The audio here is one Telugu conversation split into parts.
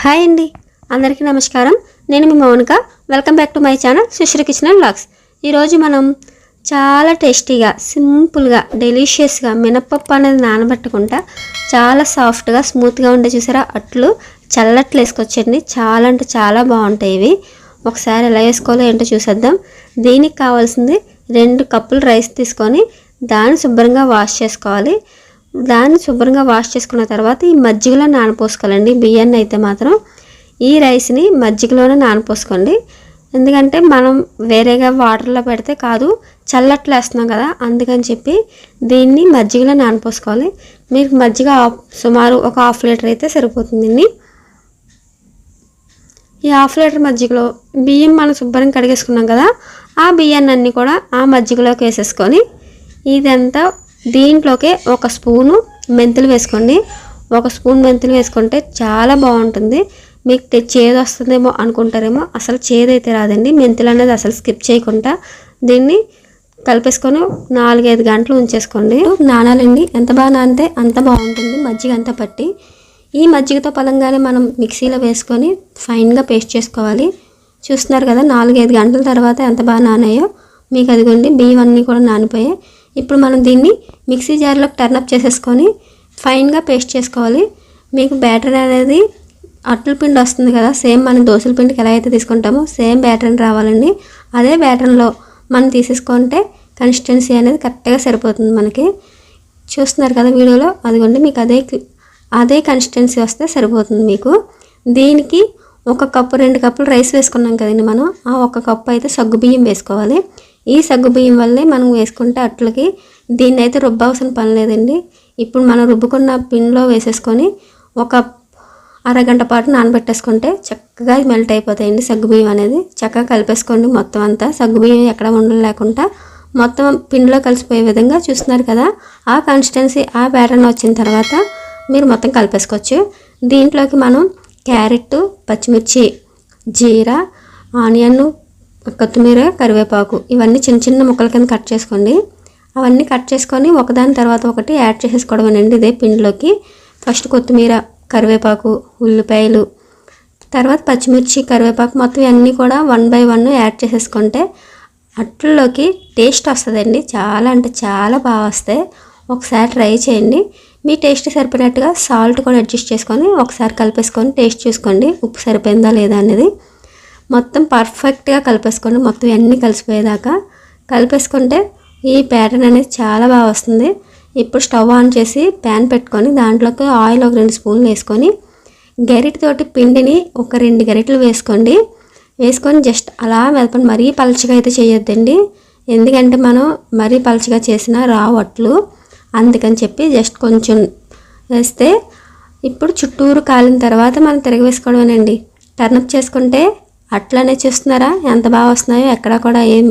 హాయ్ అండి, అందరికీ నమస్కారం. నేను మీ Mounika. Welcome back to my channel Sushri kitchen and vlogs. ఈరోజు మనం చాలా టేస్టీగా, సింపుల్గా, డెలిషియస్గా మినపప్పు అనేది నానబెట్టకుండా చాలా సాఫ్ట్గా, స్మూత్గా ఉండే చూసారా అట్లు, చల్లట్లు వేసుకొచ్చండి. చాలా అంటే చాలా బాగుంటాయి ఇవి. ఒకసారి ఎలా వేసుకోవాలో ఏంటో చూసేద్దాం. దీనికి కావాల్సింది 2 కప్పులు రైస్ తీసుకొని దాన్ని శుభ్రంగా వాష్ చేసుకోవాలి. దాన్ని శుభ్రంగా వాష్ చేసుకున్న తర్వాత ఈ మజ్జిగలో నానపోసుకోవాలండి. బియ్యాన్ని అయితే మాత్రం ఈ రైస్ని మజ్జిగలోనే నానపోసుకోండి. ఎందుకంటే మనం వేరేగా వాటర్లో పెడితే కాదు, చల్లట్లు వేస్తున్నాం కదా, అందుకని చెప్పి దీన్ని మజ్జిగలో నానపోసుకోవాలి. మీకు మజ్జిగ సుమారు ఒక 1/2 లీటర్ అయితే సరిపోతుంది. ఈ 1/2 లీటర్ మజ్జిగలో బియ్యం మనం శుభ్రంగా కడిగేసుకున్నాం కదా, ఆ బియ్యాన్ని అన్నీ కూడా ఆ మజ్జిగలోకి వేసేసుకొని ఇదంతా దీంట్లోకి 1 స్పూను మెంతులు వేసుకోండి. 1 స్పూన్ మెంతులు వేసుకుంటే చాలా బాగుంటుంది. మీకు చేదు వస్తుందేమో అనుకుంటారేమో, అసలు చేదు అయితే రాదండి. మెంతులు అనేది అసలు స్కిప్ చేయకుండా దీన్ని కలిపేసుకొని 4-5 గంటలు ఉంచేసుకోండి. నానాలండి, ఎంత బాగా నానితే అంత బాగుంటుంది. మజ్జిగ అంతా పట్టి ఈ మజ్జిగతో పలంగానే మనం మిక్సీలో వేసుకొని ఫైన్గా పేస్ట్ చేసుకోవాలి. చూస్తున్నారు కదా, 4-5 గంటల తర్వాత ఎంత బాగా నానాయో మీకు. అదిగోండి, బియ్యం అన్నీ కూడా నానిపోయాయి. ఇప్పుడు మనం దీన్ని మిక్సీ జార్లోకి టర్నప్ చేసేసుకొని ఫైన్గా పేస్ట్ చేసుకోవాలి. మీకు బ్యాటర్ అనేది అట్ల పిండి వస్తుంది కదా, సేమ్ మనం దోశల పిండికి ఎలా అయితే తీసుకుంటామో సేమ్ బ్యాటర్ని రావాలండి. అదే బ్యాటర్లో మనం తీసేసుకుంటే కన్సిస్టెన్సీ అనేది కరెక్ట్గా సరిపోతుంది మనకి. చూస్తున్నారు కదా వీడియోలో, అదిగోండి మీకు అదే కన్సిస్టెన్సీ వస్తే సరిపోతుంది మీకు. దీనికి 1 కప్పు 2 కప్పులు రైస్ వేసుకున్నాం కదండి మనం, ఆ 1 కప్పు అయితే సగ్గుబియ్యం వేసుకోవాలి. ఈ సగ్గుబియ్యం వల్లే మనం వేసుకుంటే అట్లకి దీన్ని అయితే రుబ్బవలసిన పని లేదండి. ఇప్పుడు మనం రుబ్బుకున్న పిండిలో వేసేసుకొని ఒక అరగంట పాటు నానబెట్టేసుకుంటే చక్కగా మెల్ట్ అయిపోతాయండి సగ్గుబియ్యం అనేది. చక్కగా కలిపేసుకోండి మొత్తం అంతా, సగ్గుబియ్యం ఎక్కడ ఉండలు లేకుండా మొత్తం పిండిలో కలిసిపోయే విధంగా. చూస్తున్నారు కదా, ఆ కన్సిస్టెన్సీ ఆ ప్యాటర్న్ వచ్చిన తర్వాత మీరు మొత్తం కలిపేసుకోవచ్చు. దీంట్లోకి మనం క్యారెట్, పచ్చిమిర్చి, జీరా, ఆనియన్, కొత్తిమీర, కరివేపాకు ఇవన్నీ చిన్న చిన్న ముక్కల కింద కట్ చేసుకోండి. అవన్నీ కట్ చేసుకొని ఒకదాని తర్వాత ఒకటి యాడ్ చేసేసుకోవడమేనండి ఇదే పిండిలోకి. ఫస్ట్ కొత్తిమీర, కరివేపాకు, ఉల్లిపాయలు, తర్వాత పచ్చిమిర్చి, కరివేపాకు మొత్తం అన్నీ కూడా 1 by 1 యాడ్ చేసేసుకుంటే అట్లలోకి టేస్ట్ వస్తుందండి. చాలా అంటే చాలా బాగా వస్తాయి. ఒకసారి ట్రై చేయండి. మీ టేస్ట్ సరిపోయినట్టుగా సాల్ట్ కూడా అడ్జస్ట్ చేసుకొని ఒకసారి కలిపేసుకొని టేస్ట్ చూసుకోండి, ఉప్పు సరిపోయిందా లేదా అనేది. మొత్తం పర్ఫెక్ట్గా కలిపేసుకోండి, మొత్తం అన్నీ కలిసిపోయేదాకా కలిపేసుకుంటే ఈ ప్యాటర్న్ అనేది చాలా బాగా వస్తుంది. ఇప్పుడు స్టవ్ ఆన్ చేసి ప్యాన్ పెట్టుకొని దాంట్లోకి ఆయిల్ ఒక 2 స్పూన్లు వేసుకొని గరిటెతోటి పిండిని ఒక 2 గరిటెలు వేసుకోండి. వేసుకొని జస్ట్ అలా మెదపండి. మరీ పలచగా అయితే చేయొద్దండి, ఎందుకంటే మనం మరీ పలచగా చేసిన రావట్లు, అందుకని చెప్పి జస్ట్ కొంచెం వేస్తే. ఇప్పుడు చుట్టూరు కాలిన తర్వాత మనం తిరగవేసుకోవడమేనండి. టర్నప్ చేసుకుంటే అట్లనే చూస్తున్నారా ఎంత బాగా వస్తున్నాయో, ఎక్కడ కూడా ఏం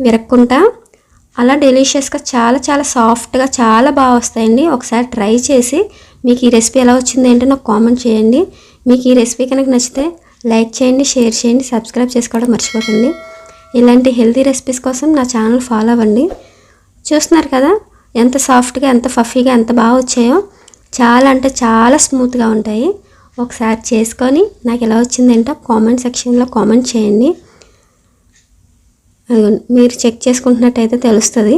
విరక్కుండా అలా డెలిషియస్గా చాలా చాలా సాఫ్ట్గా చాలా బాగా వస్తాయండి. ఒకసారి ట్రై చేసి మీకు ఈ రెసిపీ ఎలా వచ్చింది ఏంటో నాకు కామెంట్ చేయండి. మీకు ఈ రెసిపీ కనుక నచ్చితే లైక్ చేయండి, షేర్ చేయండి, సబ్స్క్రైబ్ చేసుకోవడం మర్చిపోకండి. ఇలాంటి హెల్తీ రెసిపీస్ కోసం నా ఛానల్ ఫాలో అవ్వండి. చూస్తున్నారు కదా ఎంత సాఫ్ట్గా, ఎంత ఫఫీగా, ఎంత బాగా వచ్చాయో. చాలా అంటే చాలా స్మూత్గా ఉంటాయి. ఒకసారి చేసుకొని నాకు ఎలా వచ్చిందేంటో కామెంట్ సెక్షన్లో కామెంట్ చేయండి. మీరు చెక్ చేసుకుంటున్నట్టయితే తెలుస్తుంది.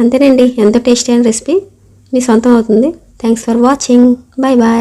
అంతేనండి, ఎంతో టేస్టీ అయిన రెసిపీ మీ సొంతం అవుతుంది. Thanks for watching. Bye bye.